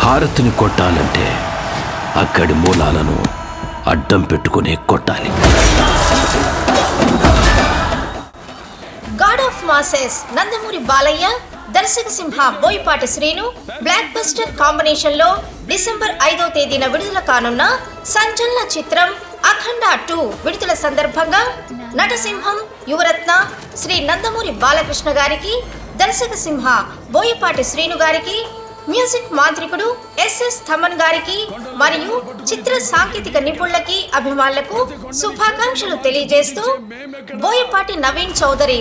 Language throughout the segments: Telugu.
హారతిని కొట్టాలంటే అక్కడి మూలాలను అడ్డం పెట్టుకునే కొట్టాలి. God of masses Nandamuri Balayya, దర్శక సింహ Boyapati Srinu blockbuster combination లో డిసెంబర్ 5వ తేదీన విడుదల కానున్న సంచలన చిత్రం అఖండ 2 విడుదల సందర్భంగా నటసింహం యువరత్న శ్రీ నందమూరి బాలకృష్ణ గారికి, దర్శక సింహ బోయపాటి శ్రీను గారికి, మ్యూజిక్ మాంత్రికుడు ఎస్ఎస్ థమన్ గారికి మరియు చిత్ర సాంకేతిక నిపుణులకి, అభిమానులకు శుభాకాంక్షలు తెలియజేస్తూ బోయపాటి నవీన్ చౌదరి.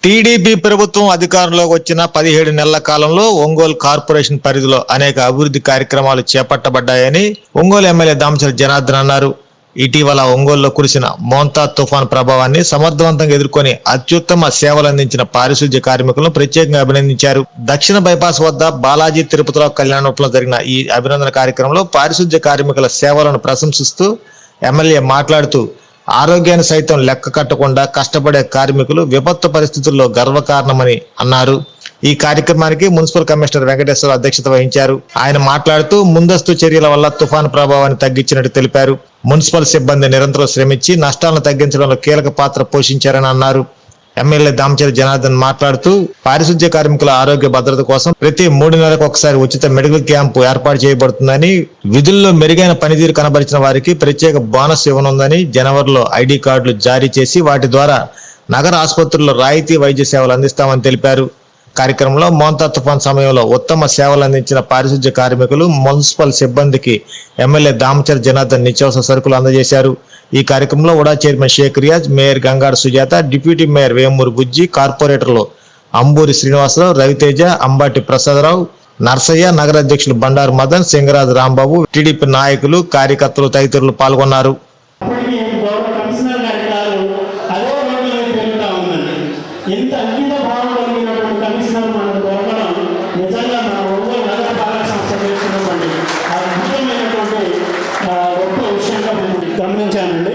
టీడీపీ ప్రభుత్వం అధికారంలోకి వచ్చిన 17 నెలల కాలంలో ఒంగోలు కార్పొరేషన్ పరిధిలో అనేక అభివృద్ధి కార్యక్రమాలు చేపట్టబడ్డాయని ఒంగోలు ఎమ్మెల్యే దామచర్ల జనార్దన్ అన్నారు. ఇటీవల ఒంగోలులో కురిసిన మోంతా తుఫాన్ ప్రభావాన్ని సమర్థవంతంగా ఎదుర్కొని అత్యుత్తమ సేవలు అందించిన పారిశుధ్య కార్మికులను ప్రత్యేకంగా అభినందించారు. దక్షిణ బైపాస్ వద్ద బాలాజీ తిరుపతిరావు కళ్యాణంలో జరిగిన ఈ అభినందన కార్యక్రమంలో పారిశుధ్య కార్మికుల సేవలను ప్రశంసిస్తూ ఎమ్మెల్యే మాట్లాడుతూ, ఆరోగ్యాన్ని సైతం లెక్క కట్టకుండా కష్టపడే కార్మికులు విపత్తు పరిస్థితుల్లో గర్వకారణమని అన్నారు. ఈ కార్యక్రమానికి మున్సిపల్ కమిషనర్ వెంకటేశ్వర అధ్యక్షత వహించారు. ఆయన మాట్లాడుతూ ముందస్తు చర్యల వల్ల తుఫాను ప్రభావాన్ని తగ్గించినట్టు తెలిపారు. మున్సిపల్ సిబ్బంది నిరంతరం శ్రమించి నష్టాలను తగ్గించడంలో కీలక పాత్ర పోషించారని అన్నారు. ఎమ్మెల్యే దామచర్ల జనార్దన్ మాట్లాడుతూ, పారిశుధ్య కార్మికుల ఆరోగ్య భద్రత కోసం ప్రతి 3 నెలలకు ఒకసారి ఉచిత మెడికల్ క్యాంపు ఏర్పాటు చేయబడుతుందని, విధుల్లో మెరుగైన పనితీరు కనబరిచిన వారికి ప్రత్యేక బోనస్ ఇవ్వనుందని, జనవరిలో ఐడి కార్డులు జారీ చేసి వాటి ద్వారా నగర ఆసుపత్రుల్లో రాయితీ వైద్య సేవలు అందిస్తామని తెలిపారు. కార్యక్రమంలో మోంతా తుఫాన్ సమయంలో ఉత్తమ సేవలు అందించిన పారిశుధ్య కార్మికులు, మున్సిపల్ సిబ్బందికి ఎమ్మెల్యే దామచర్ల జనార్దన్ నిత్యావసర సరుకులు అందజేశారు. ఈ కార్యక్రమంలో UDA chairman Sheikh Riyaz, mayor Gangada Sujatha, deputy mayor Vemuru Bujji, కార్పొరేటర్లు అంబూరి శ్రీనివాసరావు, రవితేజ, అంబాటి ప్రసాదరావు, నర్సయ్య, నగర అధ్యక్షులు బండారు మదన్, సింగరాజు రాంబాబు, టీడీపీ నాయకులు, కార్యకర్తలు తదితరులు పాల్గొన్నారు. గమనించానండి.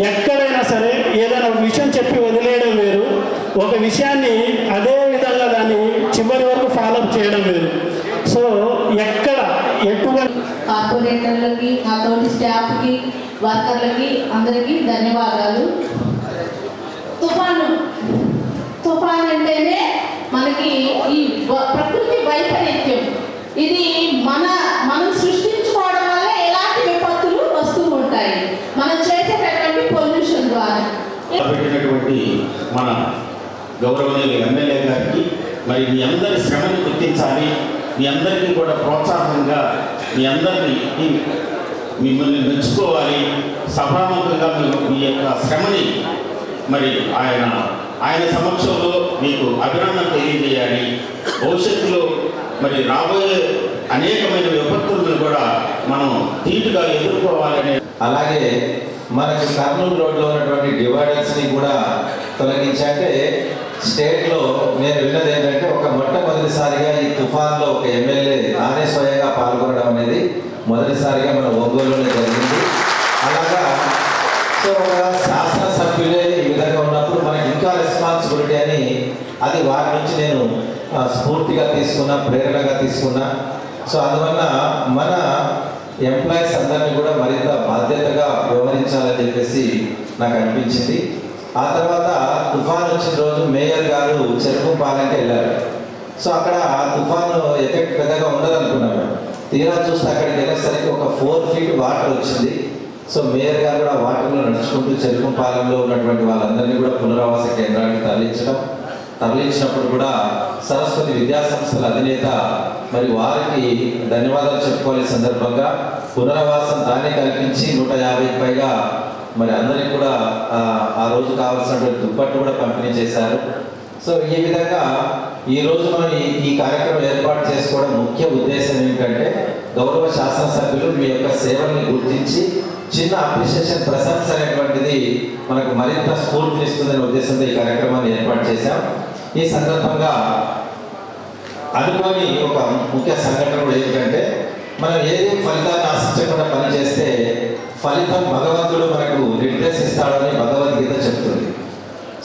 ఎక్కడైనా సరే ఏదైనా ఒక విషయం చెప్పి వదిలేయడం వేరు, ఒక విషయాన్ని అదే విధంగా దాన్ని చివరి వరకు ఫాలోఅప్ చేయడం వేరు. సో ఎక్కడ ఎటువంటి కార్పొరేటర్లకి, నాతోటి స్టాఫ్కి, వర్కర్లకి అందరికీ ధన్యవాదాలు. తుఫాన్ అంటేనే మనకి ఈ ప్రకృతి వైపరీత్యం. ఇది మనం సృష్టించుకోవడం వల్ల ఎలాంటి విపత్తులు వస్తూ ఉంటాయి, మనం చేసేటటువంటి పొల్యూషన్ ద్వారా. పెట్టినటువంటి మన గౌరవనీయులు ఎమ్మెల్యే గారికి మరి మీ అందరి శ్రమను గుర్తించాలి, మీ అందరికీ కూడా ప్రోత్సాహంగా మీ అందరినీ మిమ్మల్ని మెచ్చుకోవాలి, సభాముఖంగా మీ యొక్క శ్రమని మరి ఆయన సమక్షంలో మీకు అభినందన తెలియజేయాలి. భవిష్యత్తులో మరి రాబోయే అనేకమైన విపత్తులను కూడా మనం ధీటుగా ఎదుర్కోవాలనే, అలాగే మనకి కర్నూలు రోడ్లో ఉన్నటువంటి డివైడర్స్ని కూడా తొలగించాకే స్టేట్లో నేను విన్నది ఏంటంటే, ఒక మొట్టమొదటిసారిగా ఈ తుఫాన్లో ఒక ఎమ్మెల్యే నానే స్వయంగా పాల్గొనడం అనేది మొదటిసారిగా మన ఒంగోలులోనే జరిగింది. అలాగా సో ఒక శాసనసభ్యులే ఈ విధంగా ఉన్నప్పుడు మనకి ఇంకా రెస్పాన్సిబిలిటీ అని, అది వారి నుంచి నేను స్ఫూర్తిగా తీసుకున్నా, ప్రేరణగా తీసుకున్నా. సో అందువల్ల మన ఎంప్లాయీస్ అందరినీ కూడా మరింత బాధ్యతగా వ్యవహరించాలని చెప్పేసి నాకు అనిపించింది. ఆ తర్వాత తుఫాన్ వచ్చిన రోజు మేయర్ గారు చెరుకుపాలెంకి వెళ్ళారు. సో అక్కడ తుఫాను ఎఫెక్ట్ పెద్దగా ఉండదనుకున్నాను. తీరా చూస్తే అక్కడికి వెళ్ళేసరికి ఒక 4 feet వాటర్ వచ్చింది. సో మేయర్ గారు కూడా వాటర్లో నడుచుకుంటూ చెరుకుపాలెంలో ఉన్నటువంటి వాళ్ళందరినీ కూడా పునరావాస కేంద్రానికి తరలించినప్పుడు కూడా సరస్వతి విద్యాసంస్థల అధినేత మరి వారికి ధన్యవాదాలు చెప్పుకోవాలి. సందర్భంగా పునరావాసం తానే కల్పించి 150కి పైగా మరి అందరికీ కూడా ఆ రోజు కావాల్సినటువంటి దుప్పట్లు కూడా పంపిణీ చేశారు. సో ఈ విధంగా ఈరోజు మనం ఈ కార్యక్రమం ఏర్పాటు చేసుకోవడం ముఖ్య ఉద్దేశం ఏమిటంటే, గౌరవ శాసనసభ్యులు మీ యొక్క సేవల్ని గుర్తించి చిన్న అప్రిషియేషన్ ప్రశంస అనేటువంటిది మనకు మరింత స్ఫూర్తినిస్తుందనే ఉద్దేశంతో ఈ కార్యక్రమాన్ని ఏర్పాటు చేశాం. ఈ సందర్భంగా అనుకోని ఒక ముఖ్య సంఘటన కూడా ఏంటంటే, మనం ఏది ఫలితాన్ని ఆశించకుండా పనిచేస్తే ఫలితం భగవంతుడు మనకు నిర్దేశిస్తాడని భగవద్గీత చెప్తుంది.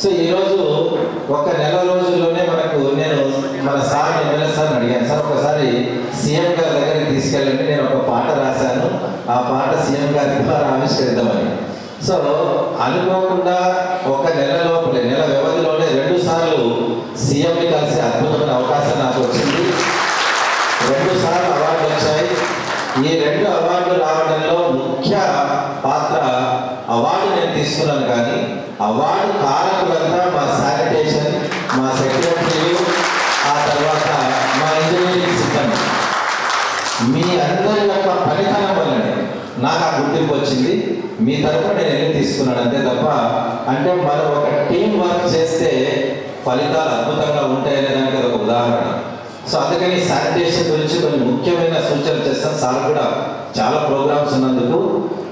సో ఈరోజు ఒక నెల రోజుల్లోనే నేను మన సార్ ఎమ్మెల్యే సార్ని అడిగాను, సార్ ఒకసారి సీఎం గారి దగ్గరికి తీసుకెళ్ళండి, నేను ఒక పాట రాశాను, ఆ పాట సీఎం గారి ద్వారా ఆవిష్కరిద్దామని. సో అనుకోకుండా ఒక నెల వ్యవధిలోనే 2 సార్లు సీఎంని కలిసి అద్భుతమైన అవకాశం నాకు వచ్చింది. 2 సార్లు అవార్డులు వచ్చాయి. ఈ 2 అవార్డులు రావడంలో ముఖ్య పాత్ర అవార్డు నేను తీసుకున్నాను, కానీ అవార్డు కారకులంతా మా శానిటేషన్, మా సెక్రటరీలు, ఆ తర్వాత మా ఇంజనీరింగ్ సిబ్బంది. మీ అందరి యొక్క ఫలితాల వల్లనే నాకు ఆ గుర్తింపు వచ్చింది. మీ తరఫున నేను వెళ్ళి తీసుకున్నాను అంతే తప్ప, అంటే మనం ఒక టీం వర్క్ చేస్తే ఫలితాలు అద్భుతంగా ఉంటాయనే దానికి ఒక ఉదాహరణ. సో అందుకని శానిటేషన్ గురించి కొన్ని ముఖ్యమైన సూచనలు చేస్తాం. సార్ కూడా చాలా ప్రోగ్రామ్స్ ఉన్నందుకు.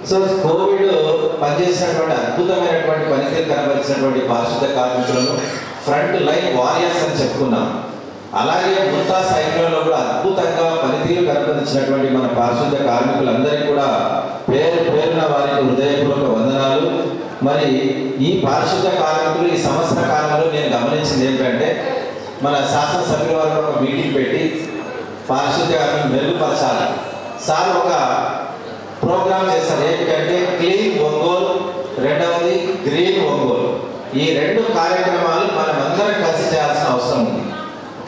సో కోవిడ్ పనిచేసినటువంటి అద్భుతమైనటువంటి పనితీరు కనబరిచినటువంటి పారిశుద్ధ కార్మికులను ఫ్రంట్ లైన్ వారియర్స్ అని చెప్పుకున్నాం. అలాగే ముత్తా సైక్లోన్లో కూడా అద్భుతంగా పనితీరు కనబరిచినటువంటి మన పారిశుద్ధ కార్మికులందరికీ కూడా పేరున వారికి హృదయపూర్వక వందనాలు. మరి ఈ పారిశుద్ధ కార్మికులు ఈ సంవత్సర కాలంలో నేను గమనించింది ఏంటంటే, మన శాసనసభ్యుల వారికి ఒక మీటింగ్ పెట్టి పారిశుద్ధ కార్మికులు మెరుగుపరచాలి. సార్ ఒక ప్రోగ్రామ్ చేస్తారు, ఏంటంటే క్లీన్ ఒంగోలు, రెండవది గ్రీన్ ఒంగోలు. ఈ 2 కార్యక్రమాలు మనం అందరం కలిసి చేయాల్సిన అవసరం ఉంది.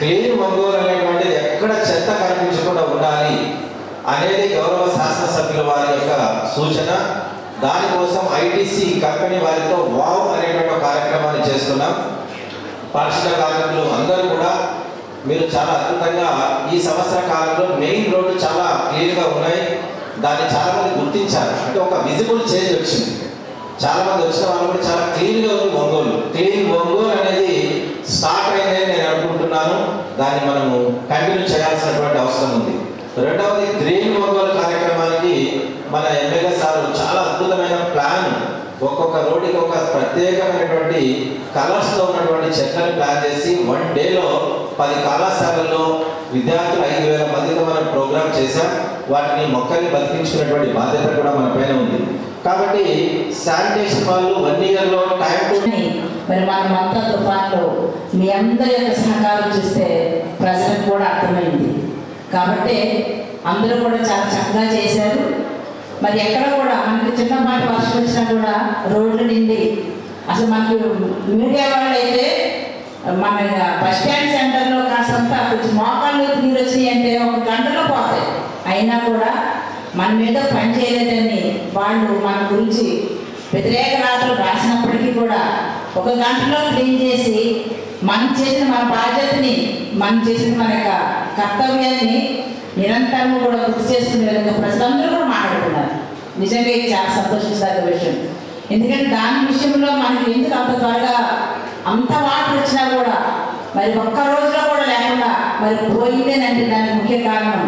క్లీన్ ఒంగోలు అనేటువంటిది ఎక్కడ చెత్త కనిపించకుండా ఉండాలి అనేది గౌరవ శాసనసభ్యుల వారి యొక్క సూచన. దానికోసం ఐటీసీ కంపెనీ వారితో వావ్ అనేటువంటి కార్యక్రమాన్ని చేస్తున్నాం. పారిశుద్ధ కార్మికులు అందరూ కూడా మీరు చాలా అద్భుతంగా ఈ సంవత్సర కాలంలో మెయిన్ రోడ్డు చాలా క్లియర్గా ఉన్నాయి. దాన్ని చాలా మంది గుర్తించారు, అంటే ఒక విజిబుల్ చేంజ్ వచ్చింది. చాలా మంది వచ్చిన వాళ్ళు కూడా చాలా క్లీన్గా ఉంది ఒంగోలు. క్లీన్ ఒంగోలు అనేది స్టార్ట్ అయిందని నేను అనుకుంటున్నాను. దాన్ని మనము కంటిన్యూ చేయాల్సినటువంటి అవసరం ఉంది. రెండవది గ్రీన్ ఒంగోలు కార్యక్రమానికి మన ఎమ్మెల్యే సార్ చాలా అద్భుతమైన ప్లాన్, ఒక్కొక్క రోడ్డుకి ఒక ప్రత్యేకమైనటువంటి కలర్స్తో ఉన్నటువంటి చెట్లను ప్లాన్ చేసి 1 డేలో 10 కళాశాలల్లో విద్యార్థులు 5,000 మందితో మనం ప్రోగ్రామ్ చేశాం. వాటిని మొక్కల్ని బతికించుకునేటువంటి బాధ్యత కూడా మన పైన ఉంది. కాబట్టి శానిటేషన్ వాళ్ళు 1 ఇయర్లో టైం మరి మనమంతా తుఫాన్లో మీ అందరి యొక్క సహకారం చూస్తే ప్రజలకు కూడా అర్థమైంది. కాబట్టి అందరూ కూడా చాలా చక్కగా చేశారు. మరి ఎక్కడ కూడా మనకి చిన్నపాటి వర్షం వచ్చినా కూడా రోడ్లు నిండి, అసలు మనకి మీడియా వాళ్ళు అయితే మన బస్ స్టాండ్ సెంటర్లో కాసంతా కొంచెం మోకాళ్ళలోకి నీరు వచ్చినాయి అంటే 1 గంటలో పోతాయి. అయినా కూడా మన మీద పని చేయలేదని వాళ్ళు మన గురించి వ్యతిరేక రాతలు రాసినప్పటికీ కూడా 1 గంటలో క్లీన్ చేసి మనం చేసిన మన బాధ్యతని, మనం చేసిన మన యొక్క కర్తవ్యాన్ని నిరంతరం కూడా గుర్తు చేసుకునే విధంగా ప్రజలందరూ కూడా మాట్లాడుతున్నారు. నిజంగా ఇది చాలా సంతోషించదగ్గ విషయం. ఎందుకంటే దాని విషయంలో మనకి ఎందుకు అంత త్వరగా అంత వాటర్ వచ్చినా కూడా మరి 1 రోజులో కూడా లేకుండా మరి పోయిందేనంటే దానికి ముఖ్య కారణం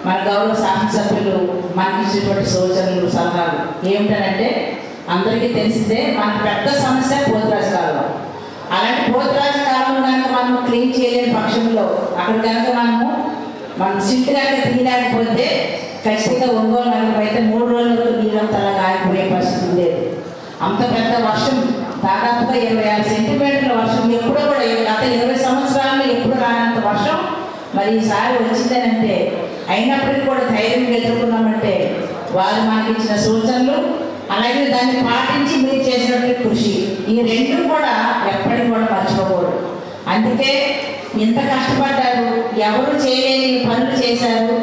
మన గౌరవ శాసనసభ్యులు మనకి ఇచ్చినటువంటి సూచనలు, సలహాలు. ఏమిటనంటే అందరికీ తెలిసిందే మనకి పెద్ద సమస్య పోతురాజు కాలువ. అలాంటి పోతురాజు కాలువను కనుక మనం క్లీన్ చేయలేని పక్షంలో అక్కడ కనుక మనం సిల్ట్ కనుక తీయలేకపోతే ఖచ్చితంగా ఒంగోలు నగరం అయితే 3 రోజులకు నీరంతలా ఆగిపోయే పరిస్థితి ఉండేది. అంత పెద్ద వర్షం, దాదాపుగా 26 సెంటీమీటర్ల వర్షం ఎప్పుడో కూడా గత 20 సంవత్సరాల్లో ఎప్పుడు రానంత వర్షం మరి ఈసారి వచ్చిందనంటే, అయినప్పటికీ కూడా ధైర్యంగా ఎదుర్కొన్నామంటే వారు మనకి ఇచ్చిన సూచనలు, అలాగే దాన్ని పాటించి మీరు చేసినటువంటి కృషి, ఈ 2 కూడా ఎప్పటికీ కూడా మర్చిపోకూడదు. అందుకే ఇంత కష్టపడ్డారు, ఎవరు చేయలేని పనులు చేశారు.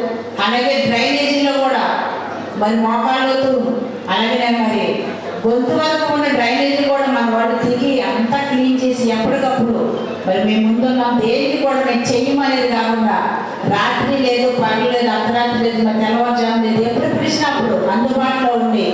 అలాగే డ్రైనేజీలో కూడా మరి మోకాళ్ళతో, అలాగే మరి గొంతు వరకు ఉన్న డ్రైనేజీ కూడా మన వాళ్ళు తిరిగి అంతా క్లీన్ చేసి ఎప్పటికప్పుడు మరి మేము ముందున్నాం. దేనికి కూడా మేము చెయ్యమనేది కాకుండా రాత్రి లేదు, పగలు లేదు, అర్ధరాత్రి లేదు, మరి తెల్లవారుజాము లేదు, ఎప్పుడు పిలిచినప్పుడు అందుబాటులో ఉండి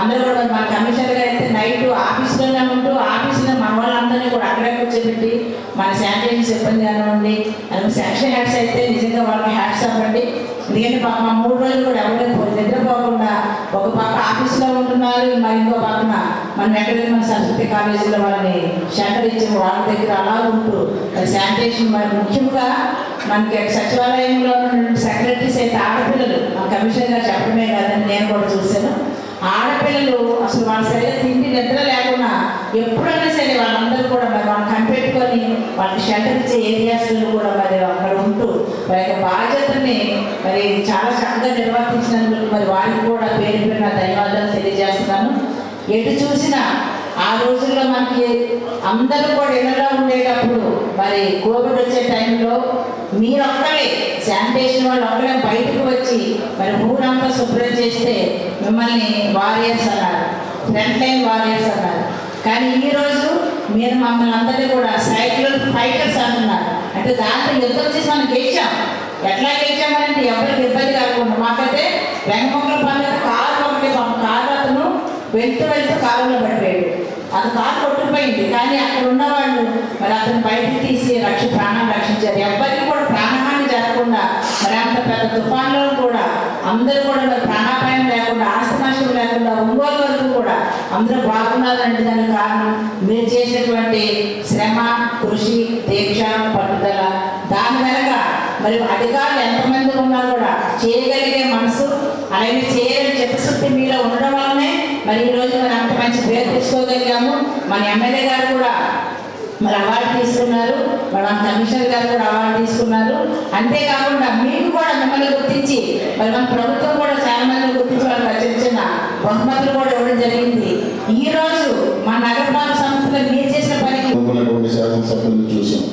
అందరూ కూడా మన కమిషనర్ గారు అయితే నైట్ ఆఫీస్లోనే ఉంటూ ఆఫీస్లో మన వాళ్ళు వాళ్ళందరినీ కూడా అక్కడే కూర్చోబెట్టి మన శానిటైజర్ సిబ్బంది కానివ్వండి, అలాగే సెక్షన్ హెడ్స్ అయితే నిజంగా వాళ్ళకి హ్యాట్స్ అవ్వండి. ఎందుకంటే పాప 3 రోజులు కూడా ఎవరైనా నిద్రపోకుండా ఒక పక్క ఆఫీస్లో ఉంటున్నారు, మరి ఇంకో పక్కన మనం ఎక్కడైతే మన సరస్వతి కాలేజీలో వాళ్ళని షెల్టర్ ఇచ్చి వాళ్ళ దగ్గర అలా ఉంటూ శానిటేషన్, మరి ముఖ్యంగా మనకి సచివాలయంలో ఉన్న సెక్రటరీస్ అయితే ఆడపిల్లలు, మా కమిషనర్ గారు చెప్పడమే కాదని నేను కూడా చూశాను. ఆడపిల్లలు అసలు వాళ్ళ సరిగ్గా తిండి నిద్ర లేకుండా ఎప్పుడైనా సరే వాళ్ళందరూ కూడా మరి వాళ్ళని కనిపెట్టుకొని వాళ్ళకి షెల్టర్ ఇచ్చే ఏరియాస్లో కూడా మరి అక్కడ ఉంటూ వారి యొక్క బాధ్యతని మరి చాలా చక్కగా నిర్వర్తించినందుకు మరి వారికి కూడా పేరు పేరున ధన్యవాదాలు తెలియజేస్తున్నాను. ఎటు చూసినా ఆ రోజుల్లో మనకి అందరూ కూడా ఇళ్ళలో ఉండేటప్పుడు మరి కోవిడ్ వచ్చే టైంలో మీరు ఒక్కరే శానిటేషన్ వాళ్ళు ఒక్కరే బయటకు వచ్చి మరి ఊరంతా శుభ్రం చేస్తే మిమ్మల్ని వారియర్స్ అన్నారు, ఫ్రంట్ లైన్ వారియర్స్ అన్నారు. కానీ ఈరోజు మీరు మమ్మల్ని అందరినీ కూడా సైక్లోన్ ఫైటర్స్ అంటున్నారు. అంటే దాంట్లో యుద్ధం చేసి మనం గెలిచాం. ఎట్లా గెలిచామంటే ఎవరికి ఇబ్బంది కాకుండా. మాకైతే రంగమొక్కల పండుగ కారు ఒకటి కారు అతను వెళ్తూ కారులో పడిపోయాడు, అది కారు కొట్టుకుపోయింది. కానీ అక్కడ ఉన్న వాళ్ళు మరి అతను బయటకు తీసి ప్రాణాలు రక్షించారు. ఎవరికి కూడా ప్రాణహాని జరగకుండా మరి అంత పెద్ద తుఫాన్లో కూడా అందరూ కూడా మరి ప్రాణాపాయం లేకుండా, ఆస్తి నష్టం లేకుండా ఒంగోలు వరకు కూడా అందరూ బాగున్నారంటే దానికి కారణం మీరు చేసినటువంటి శ్రమ, కృషి, దీక్ష, పట్టుదల. దాని వెనక మరి అధికారులు ఎంతమంది ఉన్నా కూడా చేయగలిగే మనసు, అలాగే చేయాలని చిత్తశుద్ధి మీలో ఉండడం వల్లనే మరి ఈరోజు మరి అంత మంచి పేరు తెచ్చుకోగలిగాము. మన ఎమ్మెల్యే గారు కూడా మరి అవార్డు తీసుకున్నారు, మన కమిషనర్ గారు కూడా అవార్డు తీసుకున్నారు. అంతేకాకుండా మీకు కూడా మిమ్మల్ని గుర్తించి మరి మన ప్రభుత్వం కూడా చాలా మందిని గుర్తించి వాళ్ళకి చిన్న చిన్న బహుమతులు కూడా ఇవ్వడం జరిగింది. ఈరోజు మా నగరపాలక సంస్థలో మీరు చేసిన పనికి శాసనసభ్యులను చూసాం.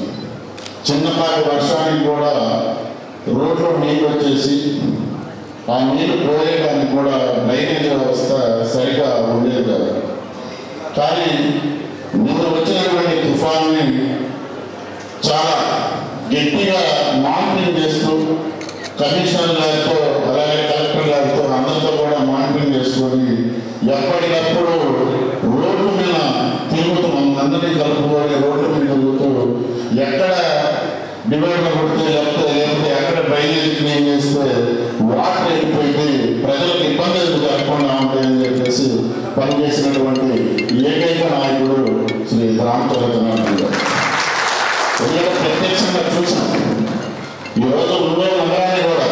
చిన్నపాటి వర్షానికి కూడా రోడ్లో నీళ్ళు వచ్చేసి ఆ నీళ్లు పోయేయడానికి కూడా డ్రైనేజ్ వ్యవస్థ సరిగా ఉండేది కాదు. కానీ నిన్న వచ్చినటువంటి తుఫాన్ని చాలా గట్టిగా మానిటరింగ్ చేస్తూ కమిషనర్ గారితో అలాగే కలెక్టర్ గారితో అందరితో కూడా మానిటరింగ్ చేసుకొని ఎప్పటికప్పుడు రోడ్ల మీద తిరుగుతూ మనందరినీ కలుపుకొని రోడ్ల మీద తిరుగుతూ ఎక్కడ డివైడర్ కొడితే లేకపోతే ఎక్కడ డ్రైనేజ్ క్లీన్ చేస్తే వాటర్ వెళ్ళిపోయింది, ప్రజలకు ఇబ్బందులు జరగకుండా ఉంటాయని చెప్పేసి పనిచేసినటువంటి ఏకైక నాయకుడు శ్రీ రామచంద్రనాథన్ గారు. ఎందుకంటే ప్రత్యక్షంగా చూసాం. ఈరోజు ఒంగోలు నగరాన్ని కూడా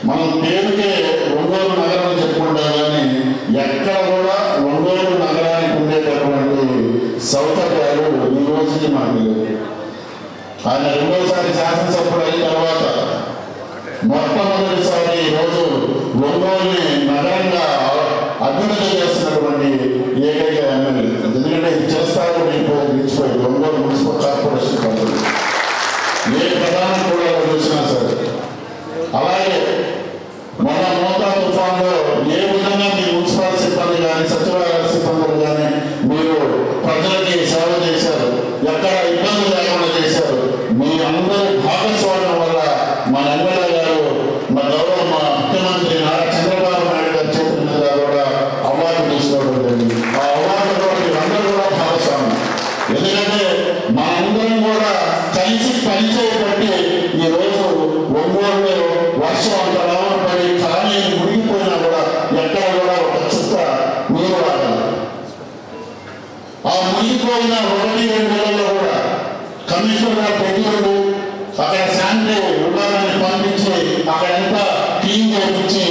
మనం పేరుకే ఒంగోలు నగరం చెప్పుకుంటాం, కానీ ఎక్కడ కూడా ఒంగోలు నగరానికి ఉండేటటువంటి సౌకర్యాలు ఈ రోజుకి మనకు లేవు. ఆయన 2వ శాసనసభ్యుడు అయిన తర్వాత మొట్టమొదటిసారి ఈరోజు ఒంగోలుని నగరంగా అభివృద్ధి చేస్తున్నటువంటి ఏకైక ఎమ్మెల్యే. ఎందుకంటే ఇది చేస్తారు నిలిచిపోయింది ఒంగోలు మున్సిపల్ కార్పొరేషన్ పద్ధతి ఏ ప్రధానం కూడా చూసినా సరే. అలాగే మన మోతా తుఫాన్లో ఏ విధంగా మీ మున్సిపల్ సిబ్బంది కానీ సచివాలయ సిబ్బందులు కానీ మీరు ప్రజలకి సేవ చేశారు, ఎక్కడ ఇబ్బంది లేకుండా చేశారు. మీ అందరూ భాగస్వామ్యం వల్ల మన ఎమ్మెల్యే గారు మా గౌరవ మా ముఖ్యమంత్రి నారా చంద్రబాబు నాయుడు గారి చేతుల మీద కూడా అవార్డు తీసుకోవడం జరిగింది. ఆ అవార్డులో మీరందరూ కూడా భాగస్వామ్యం. ఎందుకంటే మా అందరం కూడా కలిసి పనిచేయబట్టి ఈరోజు ఒంగోలులో వర్షం అంత రావడం పడి కానీ మునిగిపోయినా కూడా ఎక్కడ కూడా ఒక చుక్క నీరు రావాలి. ఆ మునిగిపోయిన 1-2 నెలల్లో కూడా కమిషనర్ గారు పెట్టుకుంటూ అక్కడ శానిటరీ విభాగాన్ని పంపించి అక్కడ ఎంత క్లీన్ చేయించి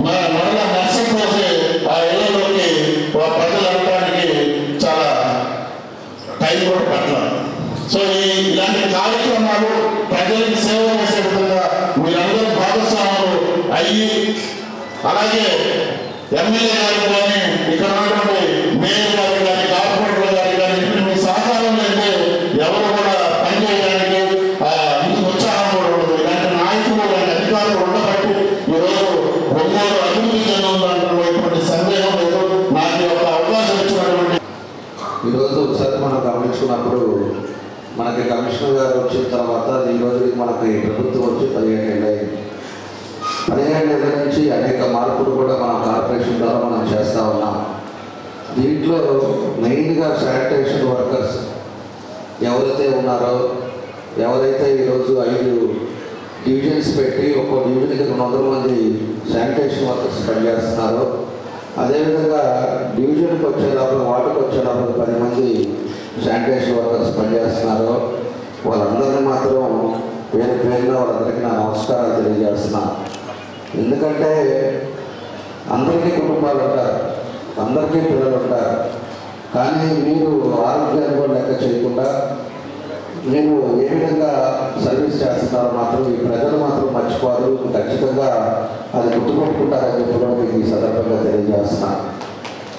మరలా నర్సరీ పోసి ఆ ఇళ్లలోకి ప్రజలు అనడానికి చాలా టైం కూడా పట్టాలి. సో ఇలాంటి కార్యక్రమాలు ప్రజలకు సేవ చేసే విధంగా మీరందరూ భాగస్వాములు అయ్యి, అలాగే ఎమ్మెల్యే గారు కానీ ఇక్కడ ఉన్నటువంటి మేయర్ గారు కానీ కార్పొరేటర్ గారు కానీ మీ సహకారం అయితే ఎవరు కూడా పనిచేయడానికి ఇందుకు ఉత్సాహం కూడా ఉండదు. ఇలాంటి నాయకులు ఇలాంటి అధికారులు ఉండబట్టి ఈరోజు ఒంగోలు అభివృద్ధి చెందుతున్నటువంటి సందేహం లేదు. నాకు ఒక అవకాశం ఇచ్చినటువంటి ఈరోజు ఒకసారి మనం గమనించుకున్నప్పుడు మనకి కమిషనర్ గారు వచ్చిన తర్వాత ఈ రోజుకి మనకి ప్రభుత్వం వచ్చి 15 ఏళ్ళు అయింది. 15 ఏళ్ళ నుంచి అనేక మార్పులు కూడా మన కార్పొరేషన్ ద్వారా మనం చేస్తూ ఉన్నాం. దీంట్లో మెయిన్గా శానిటేషన్ వర్కర్స్ ఉన్నారో, ఎవరైతే ఈరోజు 5 డివిజన్స్ పెట్టి ఒక్కో డివిజన్కి 200 మంది శానిటేషన్ వర్కర్స్ పనిచేస్తున్నారో, అదేవిధంగా డివిజన్కి వచ్చేటప్పుడు వార్డుకి వచ్చేటప్పుడు 10 మంది శానిటేషన్ వర్కర్స్ పనిచేస్తున్నారో, వాళ్ళందరినీ మాత్రం పేరు పేరుగా వాళ్ళందరికీ నా నమస్కారాలు తెలియజేస్తున్నాను. ఎందుకంటే అందరికీ కుటుంబాలు ఉంటారు, అందరికీ పిల్లలు ఉంటారు. కానీ మీరు ఆరోగ్యాన్ని కూడా లెక్క చేయకుండా మీరు ఏ విధంగా సర్వీస్ చేస్తున్నారో మాత్రం ఈ ప్రజలు మాత్రం మర్చిపోరు. ఖచ్చితంగా అది గుర్తుపెట్టుకుంటారని చెప్పి కూడా మీకు ఈ సందర్భంగా తెలియజేస్తున్నాను.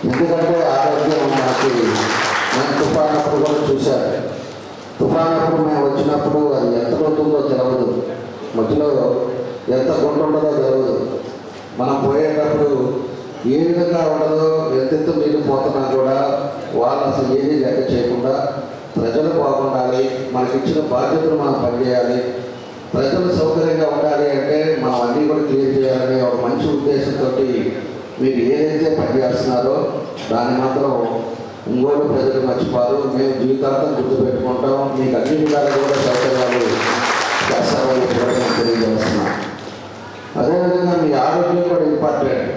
ఎందుకంటే ఆరోగ్యం మనకి నేను తుఫాన్ అప్పుడు కూడా చూశాను. తుఫాన్ అప్పుడు మేము వచ్చినప్పుడు అది ఎంత అవుతుందో తెలియదు, మధ్యలో ఎంత గుంట ఉండదో తెలియదు. మనం పోయేటప్పుడు ఏ విధంగా ఉండదో, ఎంతెంత నీళ్ళు పోతున్నా కూడా వాళ్ళు అసలు ఏమీ లెక్క చేయకుండా ప్రజలు బాగుండాలి, మనకి ఇచ్చిన బాధ్యతలు మనం పనిచేయాలి, ప్రజలు సౌకర్యంగా ఉండాలి అంటే మనం అన్నీ కూడా క్లియర్ చేయాలనే ఒక మంచి ఉద్దేశంతో మీరు ఏదైతే పనిచేస్తున్నారో దాన్ని మాత్రం ఒంగోలు ప్రజలు మర్చిపోరు. మేము జీవితాంతం గుర్తుపెట్టుకుంటాం. మీకు అన్ని విధాలు కూడా సౌకర్యాలు చేస్తామని కూడా నేను తెలియజేస్తున్నాం. అదేవిధంగా మీ ఆరోగ్యం కూడా ఇంపార్టెంట్.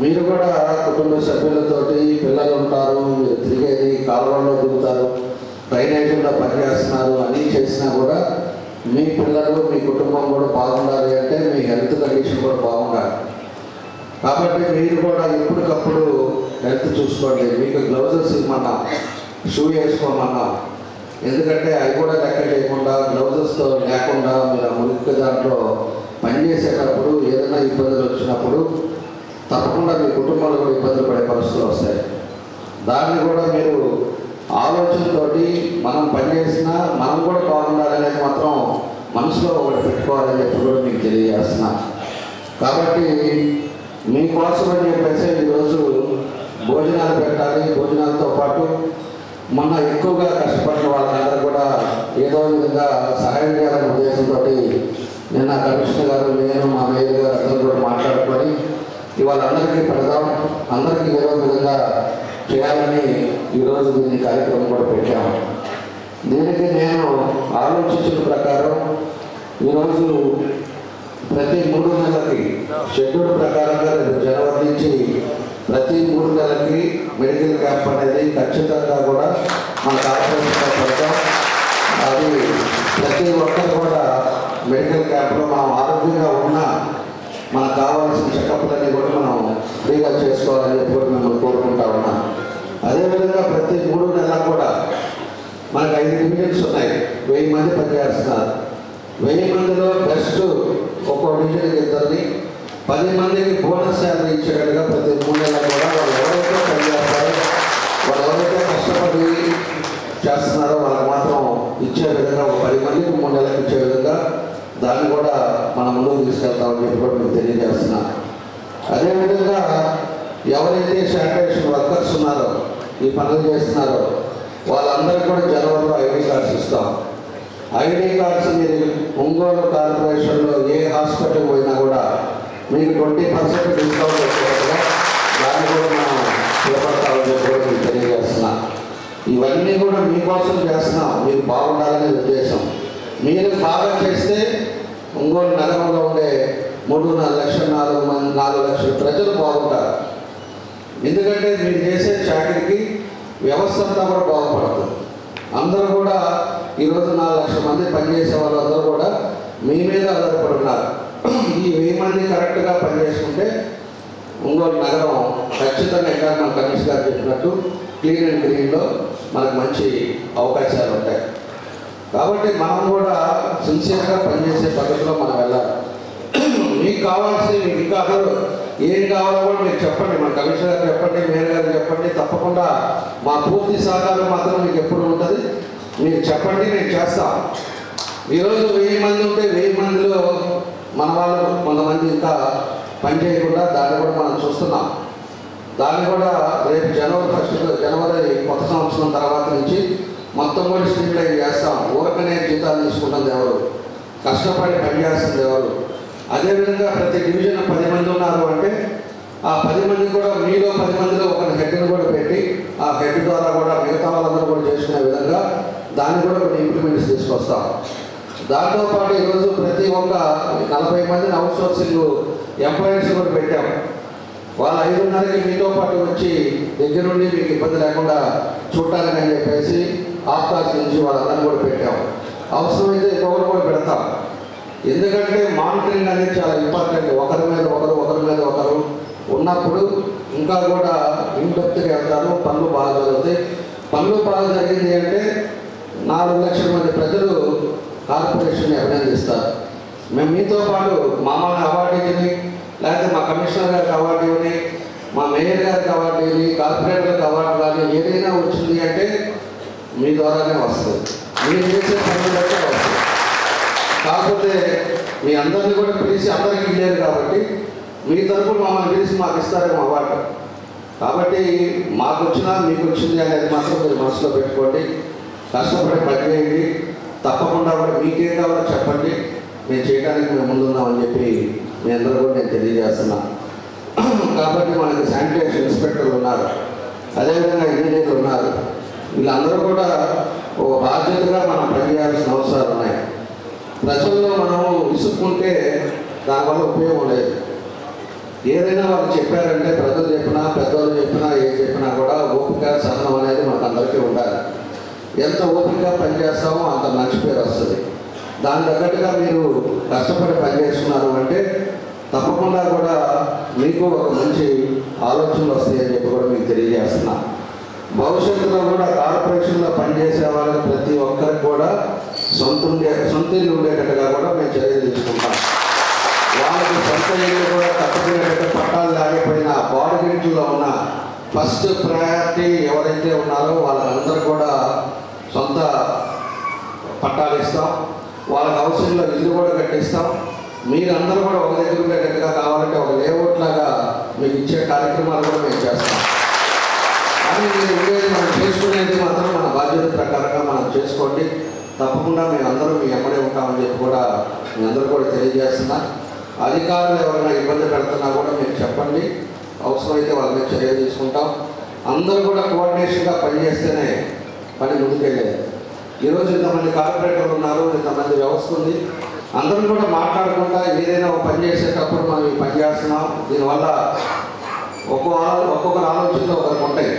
మీరు కూడా కుటుంబ సభ్యులతోటి పిల్లలు ఉంటారు, మీరు తిరిగేది కాలువల్లో దిగుతారు, డ్రైనేజీలో పనిచేస్తున్నారు, అన్నీ చేసినా కూడా మీ పిల్లలు మీ కుటుంబం కూడా బాగుండాలి అంటే మీ హెల్త్ కండిషన్ కూడా బాగుండాలి. కాబట్టి మీరు కూడా ఎప్పటికప్పుడు హెల్త్ చూసుకోండి. మీకు గ్లౌజెస్ ఇవ్వమన్నాం, షూ వేసుకోమన్నాం. ఎందుకంటే అవి కూడా లెక్క చేయకుండా గ్లౌజెస్తో లేకుండా మీరు మురికి దాంట్లో పనిచేసేటప్పుడు ఏదైనా ఇబ్బందులు వచ్చినప్పుడు తప్పకుండా మీ కుటుంబాలు కూడా ఇబ్బందులు పడే పరిస్థితులు వస్తాయి. దాన్ని కూడా మీరు ఆలోచనతోటి మనం పనిచేసినా మనం కూడా బాగుండాలనేది మాత్రం మనసులో ఒకటి పెట్టుకోవాలని చెప్పి కూడా మీకు తెలియజేస్తున్నా. కాబట్టి మీకోసం అని చెప్పేసి ఈరోజు భోజనాలు పెట్టాలి. భోజనాలతో పాటు మొన్న ఎక్కువగా కష్టపడిన వాళ్ళందరూ కూడా ఏదో విధంగా సహాయం చేయాలనే ఉద్దేశంతో నిన్న కమిషనర్ గారు, నేను, మా మేయర్ గారు అందరూ కూడా మాట్లాడుకొని ఇవాళ అందరికీ పెడదాం, అందరికీ ఏదో విధంగా చేయాలని ఈరోజు దీన్ని కార్యక్రమం కూడా పెట్టాము. దీనికి నేను ఆలోచించిన ప్రకారం ఈరోజు ప్రతి 3 నెలలకి షెడ్యూల్ ప్రకారంగా జనవరి నుంచి ప్రతి 3 నెలలకి మెడికల్ క్యాంప్ అనేది ఖచ్చితంగా కూడా మన కార్పొరేషన్లో పెడతాం. అది ప్రతి ఒక్కరు కూడా మెడికల్ క్యాంప్లో మనం ఆరోగ్యంగా ఉన్నా మనకు కావాల్సిన చెకప్లన్నీ కూడా మనం ఫ్రీగా చేసుకోవాలని చెప్పి కూడా మిమ్మల్ని కోరుకుంటా ఉన్నాం. అదేవిధంగా ప్రతి 3 నెలలకు కూడా మనకు 5 డివిజన్స్ ఉన్నాయి, 1000 మంది పనిచేస్తున్నారు. 1000 మందిలో బెస్ట్ ఒక్కో డివిజన్కి 2 10 మందికి బోనస్ శాలరీ ఇచ్చేటట్టుగా ప్రతి 3 నెలలకు కూడా వాళ్ళు ఎవరైతే పనిచేస్తారో, వాళ్ళు ఎవరైతే కష్టపడి చేస్తున్నారో వాళ్ళకి మాత్రం ఇచ్చే విధంగా ఒక 10 మందికి 3 నెలలకు ఇచ్చే విధంగా దాన్ని కూడా మనం ముందుకు తీసుకెళ్తామని చెప్పి కూడా మీకు తెలియజేస్తున్నా. అదేవిధంగా ఎవరైతే శానిటేషన్ వర్కర్స్ ఉన్నారో, ఈ పనులు చేస్తున్నారో వాళ్ళందరికీ కూడా జనవరిలో ఐడి కార్డ్స్ ఇస్తాం. ఐడి కార్డ్స్ మీరు ఒంగోలు కార్పొరేషన్లో ఏ హాస్పిటల్కి పోయినా కూడా మీకు 20% డిస్కౌంట్ వచ్చేటట్టుగా దాన్ని కూడా మనం చేపడతామని చెప్పి కూడా మీకు తెలియజేస్తున్నా. ఇవన్నీ కూడా మీకోసం చేస్తున్నాం, మీరు బాగుండాలనే ఉద్దేశం. మీరు బాగా చేస్తే ఒంగోలు నగరంలో ఉండే 3.5 లక్షలు 4 లక్షల ప్రజలు బాగుంటారు. ఎందుకంటే మీరు చేసే చాకరీకి వ్యవస్థ అంతా కూడా బాగుపడుతుంది. అందరూ కూడా ఈరోజు 4 లక్షల మంది పనిచేసే వాళ్ళందరూ కూడా మీ మీద ఆధారపడుతున్నారు. ఈ 1000 మంది కరెక్ట్గా పనిచేసుకుంటే ఒంగోలు నగరం ఖచ్చితంగా ఇంకా మన కమిషనర్ గారు చెప్పినట్టు క్లీన్ అండ్ గ్రీన్లో మనకు మంచి అవకాశాలు ఉంటాయి. కాబట్టి మనం కూడా సిన్సియర్గా పనిచేసే పద్ధతిలో మనం వెళ్ళాలి. మీకు కావాల్సింది మీకు ఇంకా ఏం కావాలో కూడా మీరు చెప్పండి, మన కమిషనర్ గారు చెప్పండి, మేయర్ గారు చెప్పండి. తప్పకుండా మా పూర్తి సహకారం మాత్రం మీకు ఎప్పుడు ఉంటుంది. మీరు చెప్పండి, నేను చేస్తాను. ఈరోజు 1000 మంది ఉంటే 1000 మందిలో మన వాళ్ళు కొంతమంది ఇంకా పని చేయకుండా దాన్ని కూడా మనం చూస్తున్నాం. దాన్ని కూడా రేపు జనవరి కొత్త సంవత్సరం తర్వాత నుంచి మొత్తం కూడా స్ట్రీమ్ లైన్ చేస్తాం. ఊరకనే జీతాలు తీసుకుంటుంది ఎవరు, కష్టపడి పనిచేస్తుంది ఎవరు. అదేవిధంగా ప్రతి డివిజన్ 10 మంది ఉన్నారు అంటే ఆ 10 మంది కూడా మీలో 10 మందిలో ఒక హెడ్ని కూడా పెట్టి ఆ హెడ్ ద్వారా కూడా మిగతా వాళ్ళందరూ కూడా చేసుకునే విధంగా దాన్ని కూడా కొన్ని ఇంప్లిమెంట్స్ తీసుకొస్తాం. దాంతోపాటు ఈరోజు ప్రతి ఒక్క 40 మందిని అవుట్ సోర్సింగ్ ఎంప్లాయీస్ కూడా పెట్టాం. వాళ్ళు 5:30కి మీతో పాటు వచ్చి దగ్గరుండి మీకు ఇబ్బంది లేకుండా చూడటానికి అని చెప్పేసి ఆఫ్కాస్ట్ నుంచి వాళ్ళందరినీ కూడా పెట్టాం. అవసరమైతే ఇంకొకరు కూడా పెడతాం. ఎందుకంటే మానిటరింగ్ అనేది చాలా ఇంపార్టెంట్. ఒకరి మీద ఒకరు ఉన్నప్పుడు ఇంకా కూడా ఇన్డెప్త్గా వెళ్తారు. పనులు బాగా జరుగుతాయి. పనులు బాగా జరిగింది అంటే 4 లక్షల మంది ప్రజలు కార్పొరేషన్ అభినందిస్తారు. మేము మీతో పాటు మామూలు అవార్డు ఇవ్వని, లేకపోతే మా కమిషనర్ గారికి అవార్డు ఇవ్వని, మా మేయర్ గారికి అవార్డు ఇవ్వని, కార్పొరేటర్లకు అవార్డు కానీ ఏదైనా వచ్చింది అంటే మీ ద్వారానే వస్తుంది. మీరు చేసే పనులు బట్టే వస్తుంది. కాకపోతే మీ అందరినీ కూడా పిలిచి అందరికీ ఇవ్వలేరు కాబట్టి మీ తరపున మమ్మల్ని పిలిచి మాకు ఇస్తారేమో అవార్డు. కాబట్టి మాకు వచ్చినా మీకు వచ్చింది అనేది మాత్రం మీరు మనసులో పెట్టుకోండి. కష్టపడి పని చేయండి. తప్పకుండా కూడా మీకేం కావాలో చెప్పండి, మేము చేయడానికి మేము ముందున్నామని చెప్పి మీ అందరూ కూడా నేను తెలియజేస్తున్నా. కాబట్టి మనకి శానిటేషన్ ఇన్స్పెక్టర్లు ఉన్నారు, అదేవిధంగా ఇంజనీర్లు ఉన్నారు. వీళ్ళందరూ కూడా ఒక బాధ్యతగా మనం పనిచేయాల్సిన అవసరాలు ఉన్నాయి. ప్రజల్లో మనము విసుక్కుంటే దానివల్ల ఉపయోగం లేదు. ఏదైనా వాళ్ళు చెప్పారంటే ప్రజలు చెప్పినా పెద్దవాళ్ళు చెప్పినా ఏం చెప్పినా కూడా ఓపిక సహనం అనేది మనకు అందరికీ ఉండాలి. ఎంత ఓపికగా పనిచేస్తామో అంత మంచి పేరు వస్తుంది. దాని తగ్గట్టుగా మీరు కష్టపడి పనిచేస్తున్నారు అంటే తప్పకుండా కూడా మీకు ఒక మంచి ఆలోచనలు వస్తాయని చెప్పి కూడా మీకు తెలియజేస్తున్నా. భవిష్యత్తులో కూడా కార్పొరేషన్లో పనిచేసే వాళ్ళకి ప్రతి ఒక్కరికి కూడా సొంత ఇల్లు ఉండేటట్టుగా కూడా మేము చర్యలు తీసుకుంటాం. వాళ్ళకి సొంత ఇల్లు కూడా తప్పకుండా పట్టాలు లేకపోయినా బాడుగింట్లో ఉన్న ఫస్ట్ ప్రయారిటీ ఎవరైతే ఉన్నారో వాళ్ళందరూ కూడా సొంత పట్టాలు ఇస్తాం. వాళ్ళకి అవసరంలో ఇల్లు కూడా కట్టిస్తాం. మీరందరూ కూడా ఒక దగ్గర ఉండేటట్టుగా కావాలంటే ఒక లేఅవుట్ లాగా మీకు ఇచ్చే కార్యక్రమాలు కూడా మేము చేస్తాం. కానీ మీరు ఉండేది మనం చేసుకునేది మాత్రం మన బాధ్యత ప్రకారంగా మనం చేసుకోండి. తప్పకుండా మేము అందరూ మీ ఎమ్మడే ఉంటామని చెప్పి కూడా మీ అందరూ కూడా తెలియజేస్తున్నా. అధికారులు ఎవరైనా ఇబ్బంది పెడుతున్నా కూడా మీరు చెప్పండి. అవసరమైతే వాళ్ళ మీద చర్యలు తీసుకుంటాం. అందరూ కూడా కోఆర్డినేషన్గా పనిచేస్తేనే పని ముందుకెళ్ళేది. ఈరోజు ఇంతమంది కార్పొరేటర్లు ఉన్నారు, ఇంతమంది వ్యవస్థ ఉంది. అందరం కూడా మాట్లాడుకుంటా ఏదైనా ఒక పని చేసేటప్పుడు మనం ఈ పని చేస్తున్నాం. దీనివల్ల ఒక్కొక్కరు ఆలోచనలో ఒకరికి ఉంటాయి.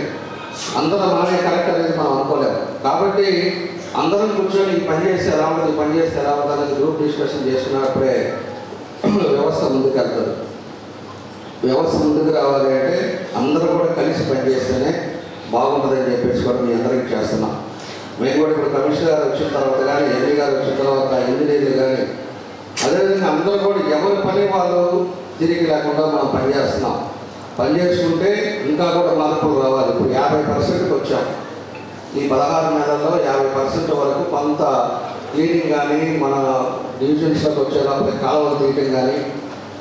అందరూ మనమే కరెక్ట్ అనేది మనం అనుకోలేము. కాబట్టి అందరం కూర్చొని ఈ పని చేస్తే ఎలా ఉంటుంది, ఈ పని చేస్తే ఎలా ఉంటుంది అనేది గ్రూప్ డిస్కషన్ చేసుకున్నప్పుడే వ్యవస్థ ముందుకు వెళ్తుంది. వ్యవస్థ ముందుకు రావాలి అంటే అందరూ కూడా కలిసి పనిచేస్తేనే బాగుంటుందని చెప్పేసి కూడా మీ అందరికీ చేస్తున్నాం. మేము కూడా ఇప్పుడు కమిషనర్ గారు వచ్చిన తర్వాత కానీ ఎంఈ గారు వచ్చిన తర్వాత ఇంజనీర్లు కానీ అదేవిధంగా అందరూ కూడా ఎవరి పని వాళ్ళు తిరిగి లేకుండా మనం పనిచేస్తున్నాం. పని చేసుకుంటే ఇంకా కూడా మార్పులు రావాలి. ఇప్పుడు 50%కి వచ్చాం. ఈ 16 నెలల్లో 50% వరకు కొంత క్లీనింగ్ కానీ మన డివిజన్స్లోకి వచ్చేటప్పుడు కాలువలు తీయటం కానీ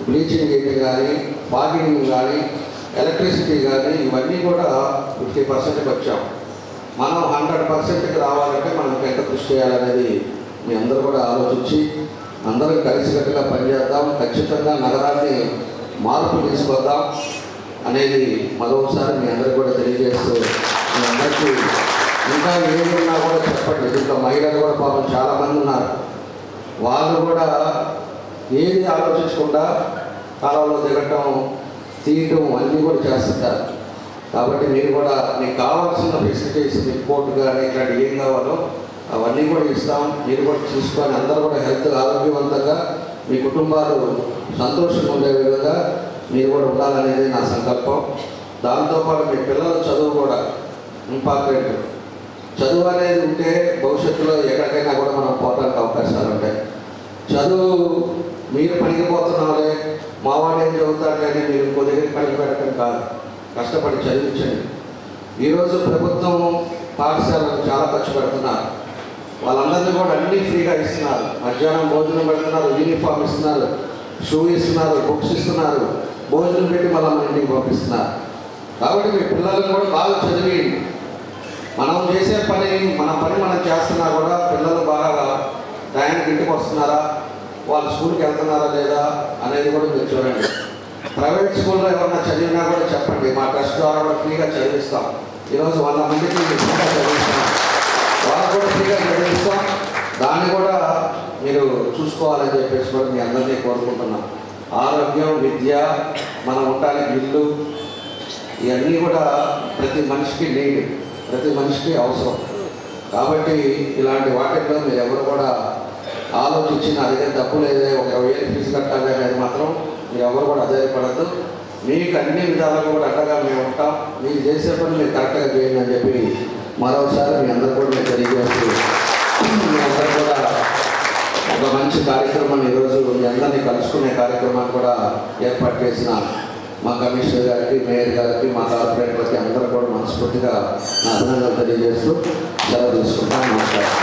బ్లీచింగ్ చేయటం కానీ ఫాగింగ్ కానీ ఎలక్ట్రిసిటీ కానీ ఇవన్నీ కూడా 50%కి వచ్చాం. మనం 100%కి రావాలంటే మనం ఎంత కృషి చేయాలనేది మీ అందరూ కూడా ఆలోచించి అందరం కలిసికట్టుగా పనిచేద్దాం. ఖచ్చితంగా నగరాన్ని మార్పు తీసుకొద్దాం అనేది మరొకసారి మీ అందరికీ కూడా తెలియజేస్తూ మీ అందరికీ ఇంకా ఏమున్నా కూడా చెప్పండి. దీంట్లో మహిళలు కూడా పాపం చాలామంది ఉన్నారు. వాళ్ళు కూడా ఏది ఆలోచించకుండా కాలంలో దిగటం తీయటం అన్నీ కూడా చేస్తుంటారు. కాబట్టి మీరు కూడా మీకు కావాల్సిన ఫెసిలిటీస్ రిపోర్ట్ కానీ ఇట్లాంటి ఏం కావాలో అవన్నీ కూడా ఇస్తాం. మీరు కూడా చూసుకొని అందరూ కూడా హెల్త్ ఆరోగ్యవంతంగా మీ కుటుంబాలు సంతోషంగా ఉండే విధంగా మీరు కూడా ఉండాలనేది నా సంకల్పం. దాంతోపాటు మీ పిల్లల చదువు కూడా ఇంపార్టెంట్. చదువు అనేది ఉంటే భవిష్యత్తులో ఎక్కడికైనా కూడా మనం పోవడానికి అవకాశాలు ఉంటాయి. చదువు మీరు పనికి పోతున్నారే మావాడు ఏం చదువుతాడని మీరు ఇంకో దగ్గరికి పనికి పెట్టడం కాదు. కష్టపడి చదివించండి. ఈరోజు ప్రభుత్వం పాఠశాలకు చాలా ఖర్చు పెడుతున్నారు. వాళ్ళందరినీ కూడా అన్నీ ఫ్రీగా ఇస్తున్నారు. మధ్యాహ్నం భోజనం పెడుతున్నారు, యూనిఫామ్ ఇస్తున్నారు, షూ ఇస్తున్నారు, బుక్స్ ఇస్తున్నారు, భోజనం పెట్టి మళ్ళీ మన ఇంటికి పంపిస్తున్నారు. కాబట్టి మీ పిల్లలను కూడా బాగా చదివేయండి. మనం చేసే పని మన పని మనం చేస్తున్నా కూడా పిల్లలు బాగా టైంకి ఇంటికి వస్తున్నారా, వాళ్ళు స్కూల్కి వెళ్తున్నారా లేదా అనేది కూడా మీరు చూడండి. ప్రైవేట్ స్కూల్లో ఎవరన్నా చదివినా కూడా చెప్పండి. మా ట్రస్ట్ ద్వారా కూడా ఫ్రీగా చదివిస్తాం. ఈరోజు 100 మందికి ఫ్రీగా చదివిస్తున్నాం. వాళ్ళు కూడా ఫ్రీగా చూసుకోవాలని చెప్పేసి కూడా మీ అందరినీ కోరుకుంటున్నాం. ఆరోగ్యం, విద్య, మనం ఉండడానికి ఇల్లు, ఇవన్నీ కూడా ప్రతి మనిషికి నీడ్, ప్రతి మనిషికి అవసరం. కాబట్టి ఇలాంటి వాటిల్లో మీరు ఎవరు కూడా ఆలోచించిన అదే తప్పు లేదే, ఒక 1000 ఫీజు కట్టాలి అనేది మాత్రం మీరు ఎవరు కూడా అధైర్యపడద్దు. మీకు అన్ని విధాలుగా కూడా అండగా మేము ఉంటాం. మీరు చేసే పని మీరు కరెక్ట్గా చేయండి అని చెప్పి మరోసారి మీ అందరూ కూడా నేను తెలియజేస్తూ, మీ అందరూ కూడా ఒక మంచి కార్యక్రమాన్ని ఈరోజు మీ అందరినీ కలుసుకునే కార్యక్రమాన్ని కూడా ఏర్పాటు చేసిన మా కమిషనర్ గారికి, మేయర్ గారికి, మా కార్పొరేటర్లకి అందరూ కూడా మనస్ఫూర్తిగా నా అభినందనలు తెలియజేస్తూ సెలవు తీసుకుంటాను. నమస్కారం.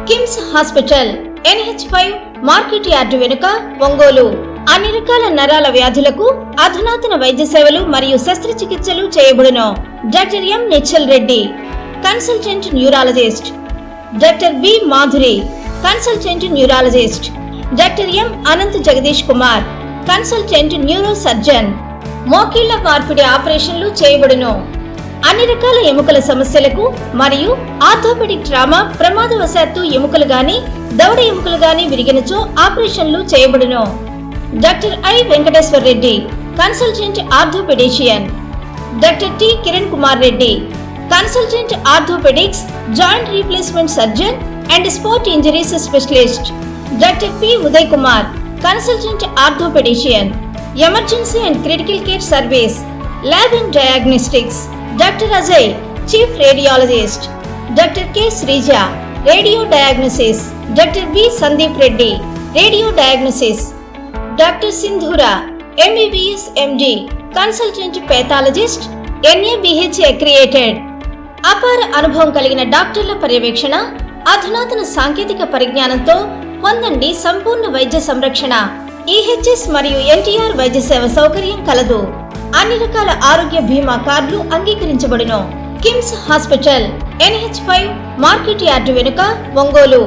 KIMS hospital NH5 market yard వెనుక ఒంగోలు. అన్ని రకాల నరాల వ్యాధులకు అధునాతన వైద్య సేవలు మరియు శస్త్రచికిత్సలు చేయబడును. Doctor M Nichal Reddy, consultant neurologist. Doctor B Madhuri, consultant neurologist. Doctor M Anant Jagadish Kumar, consultant neuro surgeon. మోకీళ్ల మార్పిడి ఆపరేషన్లు చేయబడును. అన్ని రకాల ఎముకల సమస్యలకు మరియు ఆర్థోపెడిక్ ట్రామా, ప్రమాదవశాత్తు ఎముకలు గాని దవడ ఎముకలు గాని విరిగినచో ఆపరేషన్లు చేయబడును. Doctor I Venkateswara Reddy, consultant orthopaedician. Doctor T Kiran Kumar Reddy, consultant orthopaedics, joint replacement surgeon and sport injuries specialist. Doctor P Uday Kumar, consultant orthopaedician. Emergency and critical care service, lab and diagnostics. Doctor Ajay, chief radiologist. Doctor K Sreeja, radio diagnosis. Doctor B Sandeep Reddy, radio diagnosis. Doctor Sindhura, MBBS MD, consultant pathologist, NABH accredited. అపార అనుభవం కలిగిన డాక్టర్ల పర్యవేక్షణ, అధునాతన సాంకేతిక పరిజ్ఞానంతో పొందండి సంపూర్ణ వైద్య సంరక్షణ. EHS మరియు NTR వైద్య సేవ సౌకర్యం కలదు. అన్ని రకాల ఆరోగ్య బీమా కార్డులు అంగీకరించబడును. KIMS hospital NH5 market yard వెనుక ఒంగోలు.